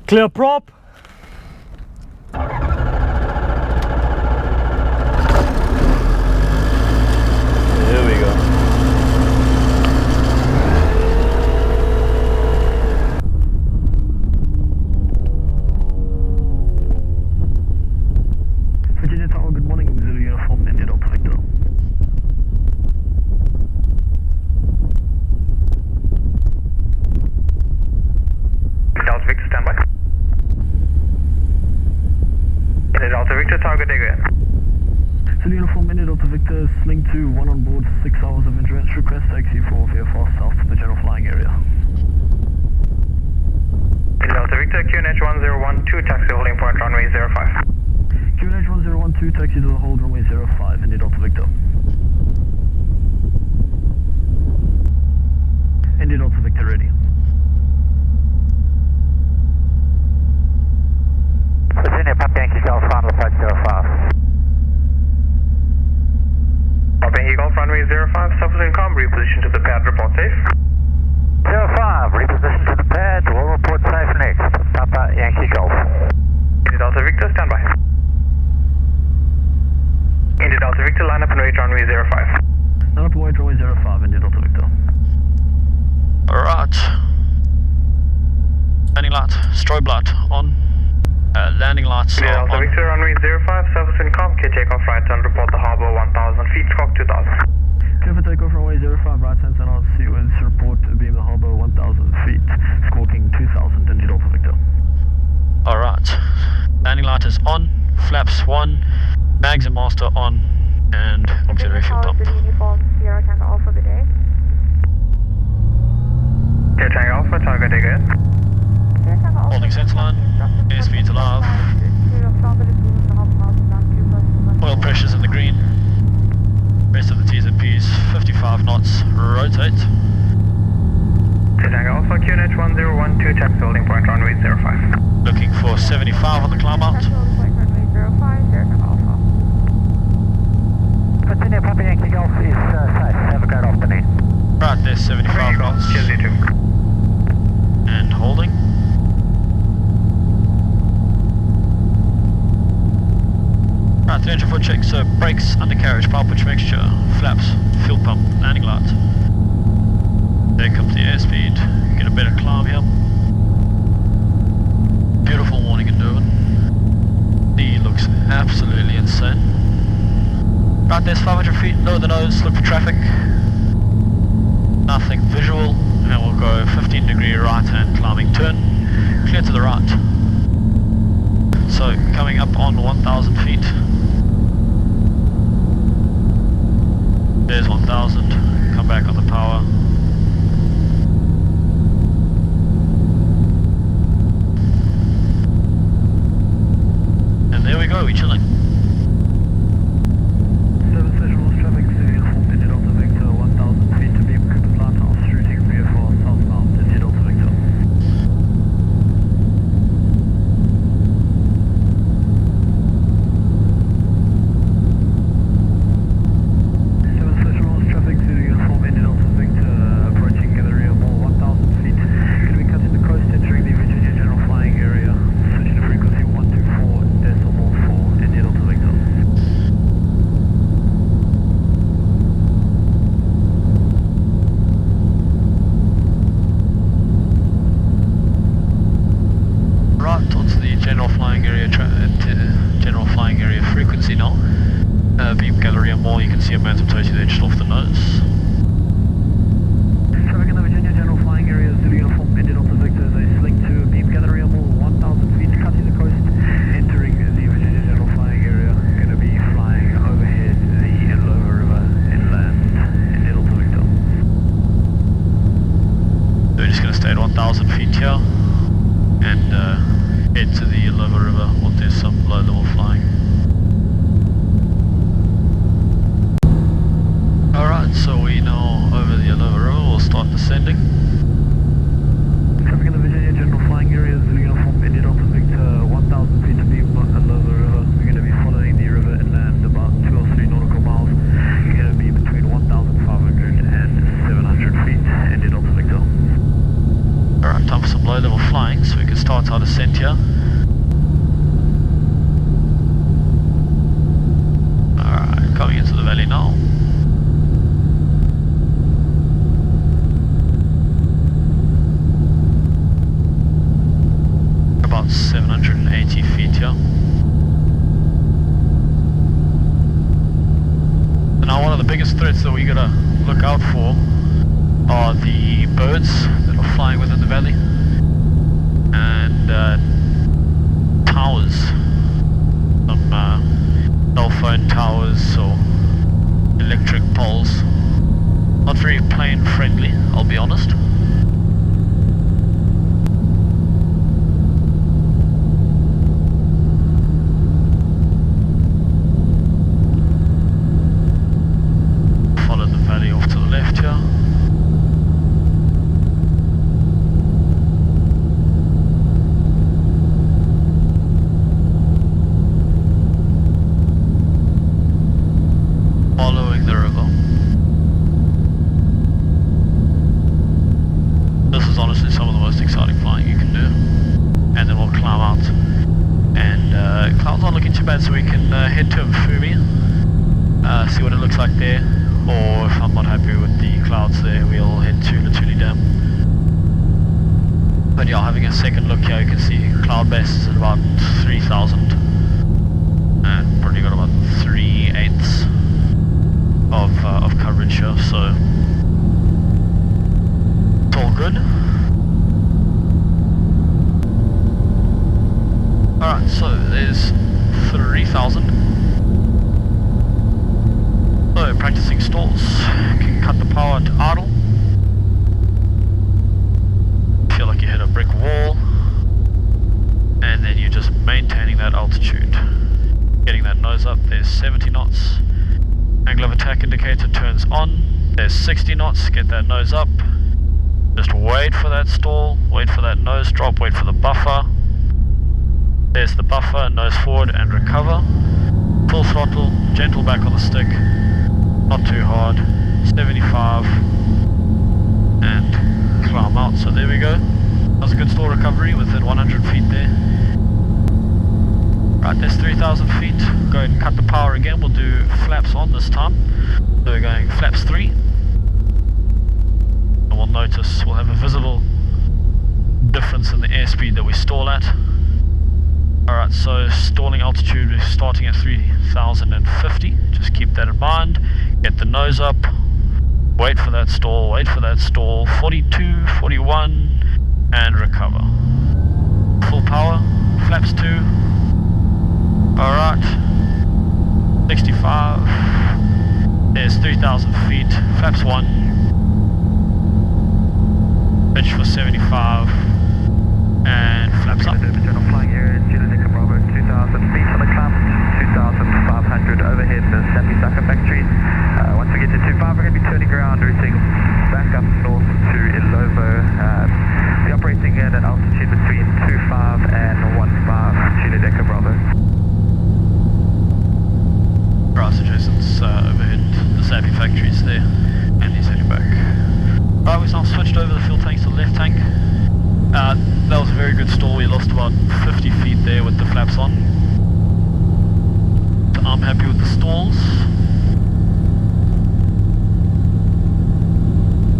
Clear prop. There we go. Virginia Tower, good morning. Zulu uniform, India Delta Victor. Delta Victor, standby. India Delta Victor, target again. Zulu uniform, India Delta Victor, sling 2, 1 on board, 6 hours of endurance. Request taxi for VFR south to the general flying area. India Delta Victor, QNH 1012, taxi holding point runway 05. QNH 1012, taxi to the hold runway 05, India Delta Victor. India Delta Victor ready. Virginia, Papa Yankee Golf, final approach 05. Papa Yankee Golf, runway 05, substitute calm, reposition to the pad, report safe. 05, reposition to the pad, we'll report safe next. Papa Yankee Golf. India Delta Victor, standby. India Delta Victor, line up and wait runway 05. Line up and wait runway 05, India Delta Victor. Alright. Landing light, strobe light on. Landing lights India are Delta on. Victor, runway 05, service and com, takeoff right and report the harbour 1000 feet, squawk 2000. Clear for takeoff runway 05, right hand and RC with report beam the harbour 1000 feet, squawking 2000, India Delta Victor. Alright. Landing light is on, flaps 1, mags and master on, and auxiliary fuel pump. Uniform, Sierra Tango Alpha, good day. Sierra Tango Alpha, target again. Holding sense line, airspeed to live. Oil pressure's in the green. Rest of the T's and P's, 55 knots, rotate. Sierra Tango Alpha, QNH 1012, taxi holding point runway 05. Looking for 75 on the climb out. Virginia, Papa Yankee Golf is safe. Have a great afternoon. Right, there's 75 knots. Cheers, you too. And holding. Right, 300 foot check, so brakes, undercarriage, power push mixture, flaps, fuel pump, landing light. There comes the airspeed, get a better climb here. Beautiful morning in Durban. The looks absolutely insane. Right, there's 500 feet, lower the nose, look for traffic. Nothing visual, and we'll go 15-degree right-hand climbing turn, clear to the right. So, coming up on 1,000 feet. There's 1,000, come back on the power. And there we go, we're chilling. Service visuals, traffic, India Delta Victor, 1,000 feet to beam Cooper's Lighthouse, routing VFR southbound, India Delta Victor. Service visuals, traffic, India Delta Victor, approaching Galleria Mall, 1,000 feet. Going to be cutting the coast, entering the Virginia General Flying Area. Switching to frequency 124.4, India Delta Victor. Right, onto the general flying area frequency now. Beam Galleria Mall, you can see a Bantam Tosi there just off the nose. Traffic in the Virginia General Flying Area, Zulu uniform, India Delta Victor, as they sling to beam Galleria Mall, 1,000 feet, cutting the coast, entering the Virginia General Flying Area, going to be flying overhead the Yellow River inland, India Delta Victor. So we're just going to stay at 1,000 feet here and head to the Yellow River or there's some low level flying. Alright, so we now over the Yellow River, we'll start descending. Traffic in the Virginia General Flying Area, Zulu uniform, India Delta Victor, 1,000 feet to beam Yellow River. We're going to be following the river inland about 2 or 3 nautical miles. We're going to be between 1,500 and 700 feet, India Delta Victor. Alright, time for some low level flying, so we can start starts our descent here. Alright, coming into the valley now. About 780 feet here. Now one of the biggest threats that we gotta look out for are the birds that are flying within the valley and towers, some cell phone towers or electric poles. Not very plane friendly, I'll be honest. So we can head to Mfumi, see what it looks like there, or if I'm not happy with the clouds there, we'll head to Latuli Dam. But yeah, having a second look here, you can see cloud base is at about 3,000 and probably got about 3/8 of coverage here, so it's all good. Alright, so there's 3,000. So practicing stalls, can cut the power to idle. Feel like you hit a brick wall, and then you're just maintaining that altitude, getting that nose up. There's 70 knots. Angle of attack indicator turns on. There's 60 knots. Get that nose up. Just wait for that stall. Wait for that nose drop. Wait for the buffer. There's the buffer, nose forward and recover. Full throttle, gentle back on the stick, not too hard, 75, and climb out. So there we go. That was a good stall recovery within 100 feet there. Right, there's 3,000 feet. Go ahead and cut the power again. We'll do flaps on this time. So we're going flaps 3. And we'll notice, we'll have a visible difference in the airspeed that we stall at. Alright, so stalling altitude is starting at 3,050, just keep that in mind. Get the nose up, wait for that stall, 42, 41, and recover. Full power, flaps 2, alright, 65, there's 3,000 feet, flaps 1, pitch for 75, and flaps up. General flying area, Juliet Echo Bravo, 2,000 feet on the climb, 2,500 overhead, the Sappy Sucker factory. Once we get to 25, we're going to be turning around, routing back up north to Ilovo. We're operating at an altitude between 25 and 15, Juliet Echo Bravo. Right, so Jason's overhead the Sappy factories there, and he's heading back. Right, we've now switched over the fuel tanks to the left tank. That was a very good stall. We lost about 50 feet there with the flaps on. So I'm happy with the stalls.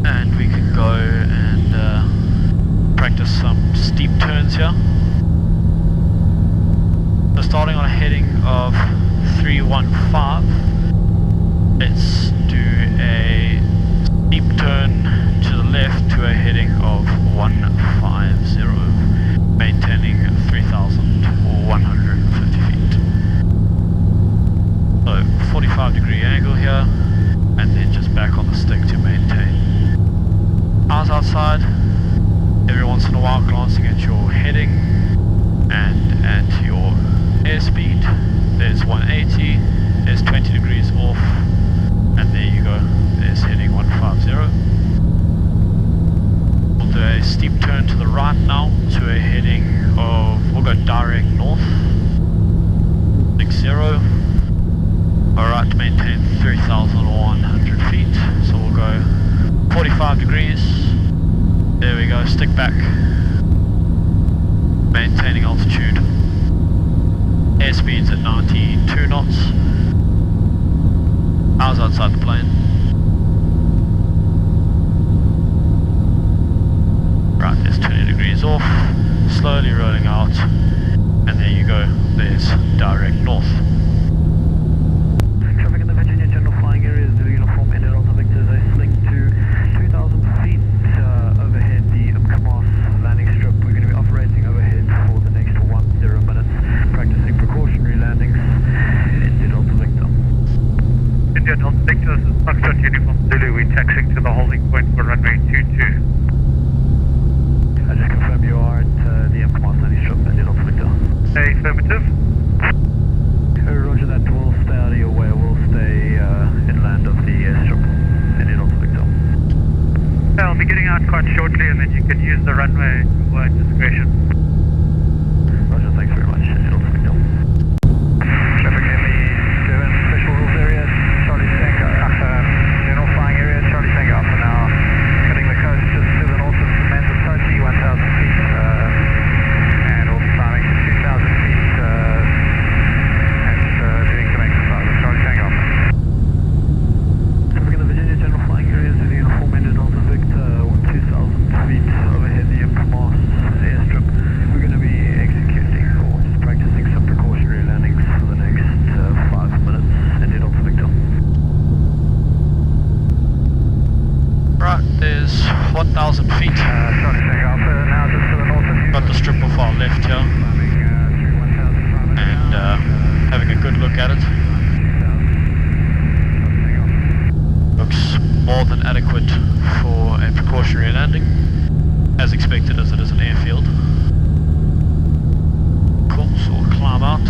And we can go and practice some steep turns here. So starting on a heading of 315, let's do a steep turn to the left to a heading of 150, maintaining 3,150 feet. So 45-degree angle here, and then just back on the stick to maintain. Eyes outside, every once in a while glancing at your heading and at your airspeed. There's 180, there's 20 degrees off, and there you go, there's heading 150. We'll do a steep turn to the right now to a heading of, we'll go direct north, 60. Alright, to maintain 3,100 feet, so we'll go 45 degrees, there we go, stick back, inside the plane. Right, there's 20 degrees off, slowly rolling out, and there you go, there's direct north. Traffic in the Virginia General Flying Area, Zulu Uniform, India Delta Victor, they sling to 2,000 feet overhead the Umkamas landing strip. We're going to be operating overhead for the next 10 minutes, practicing precautionary landings. India Delta Victor. India Delta Victor, this is Foxtrot Uniform Zulu. We're taxiing to the holding point for runway 22. I just confirm you are at the Umkamas landing strip, India Delta Victor. Affirmative. Roger that, we'll stay out of your way, we'll stay inland of the airstrip, India Delta Victor. I'll be getting out quite shortly and then you can use the runway to your discretion. Roger, thanks very much, India Delta Victor. Traffic in the German Special Rules area, Charlie Tango, General Flying Area, Charlie Tango Alpha now, heading the coast just to the north of Samantha Toki, 1,000 feet, and we'll be climbing to 2,000 feet, doing connection flight with Charlie Tango Alpha. Traffic in the Virginia General Flying Area, Zulu Uniform, India Delta Victor, 2,000 feet overhead the Umkamas airstrip. We're going to be executing or just practicing some precautionary landings for the next 5 minutes, India Delta Victor. Right, there's 1,000 feet. Charlie Tango Alpha now just to the north of you. Got the strip off our left here, Climbing through 1,500 and having a good look at it. Looks more than adequate for a precautionary landing, as expected as it is an airfield. Cool, so we'll climb out.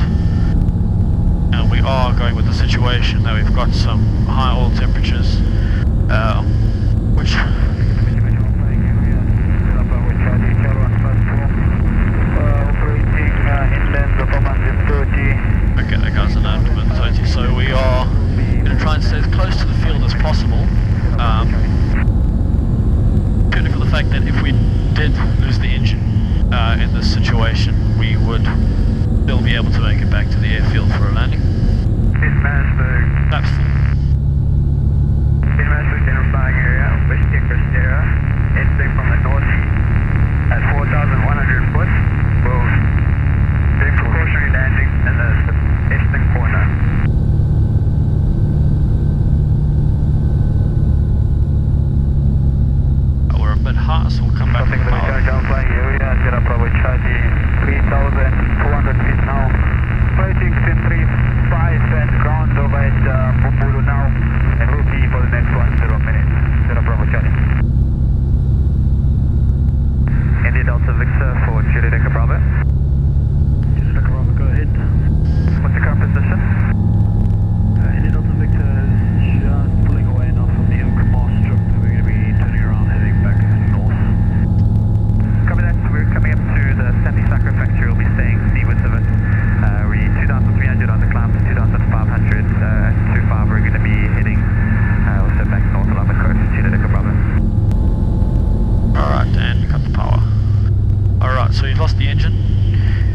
And we are going with the situation that we've got some high oil temperatures, which okay, that guy's an abdomen 30, so we are going to try and stay as close to the field as possible. Purely for the fact that if we did lose the engine in this situation, we would still be able to make it back to the airfield for a landing. That's General Flying Area, West Kicker Sierra, entering from the northeast at 4,100 foot. We'll do precautionary landing in the eastern corner. we're a bit hot, so we'll come back to the power. General Flying Area, Sierra Bravo Charlie, 3,200 feet now. Approaching 1035 and ground over at Bumburu now, and we'll be for the next 10 minutes. Sierra Bravo Charlie. India Delta Victor for Juliet Echo Bravo. Juliet Echo Bravo, go ahead. What's the current position? India Delta Victor is just pulling away now from the Umkamas strip, and we're going to be turning around, heading back north. Copy that, we're coming up to the Sandy Sacra Factory, we'll be staying seawards of it. We're 2,300 on the climb to 2,500, 25 we're going to be heading also back north along the coast, Juliet Echo Bravo. Alright, and cut the power. Alright, so you've lost the engine.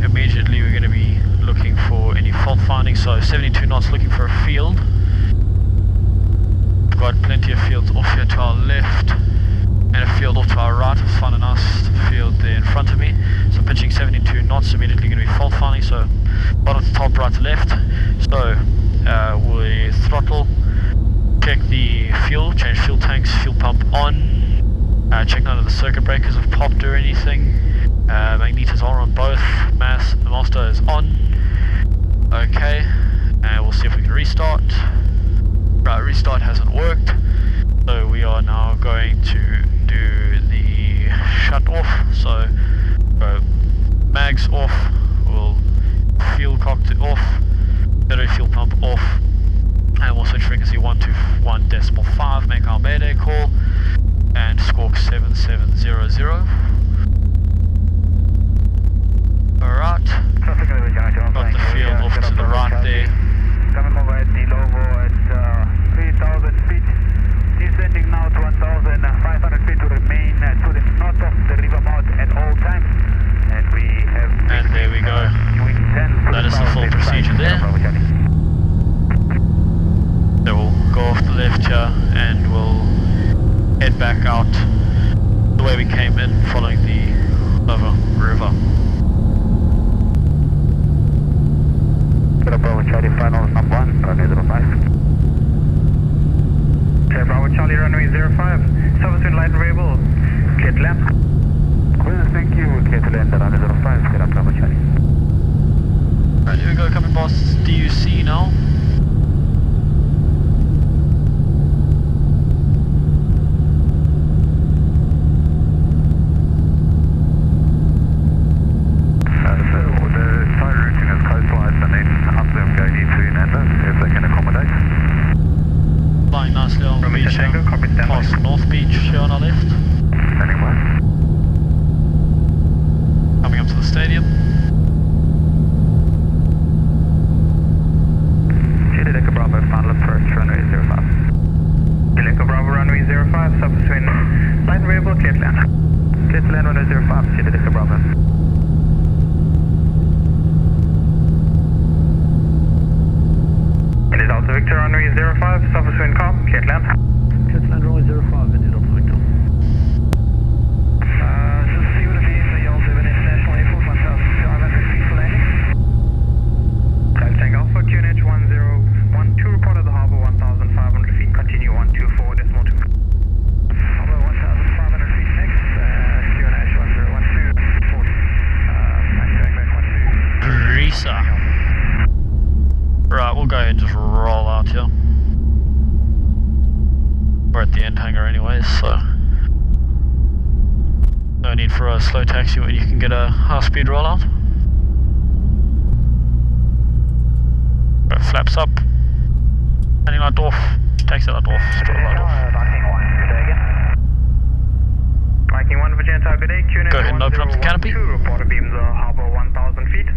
Immediately we're going to be looking for any fault finding, so 72 knots looking for a field. We've got plenty of fields off here to our left, and a field off to our right. I've found a nice field there in front of me. So pitching 72 knots, immediately going to be fault finding, so bottom to top, right to left. So we throttle, check the fuel, change fuel tanks, fuel pump on, check none of the circuit breakers have popped or anything. Magnetors are on both, master is on. Okay, and we'll see if we can restart. Right, restart hasn't worked, so we are now going to do the shut off. So mags off, we'll fuel cockpit off, battery fuel pump off, and we'll switch frequency 121.5, make our mayday call, and squawk 7700. Alright, got the field off to the right there. Coming over at the Lovo at 3,000 feet, descending now to 1,500 feet to remain to the north of the river mouth at all times. And we have... And there we go. That is the full procedure there. So we'll go off the left a slow taxi when you can get a high-speed rollout. Go flaps up. Landing light off. Taxi light off. Throttle light off. Viking 1, Virginia, good day. Go ahead and open up the canopy. Reporter beams harbour 1,000 feet.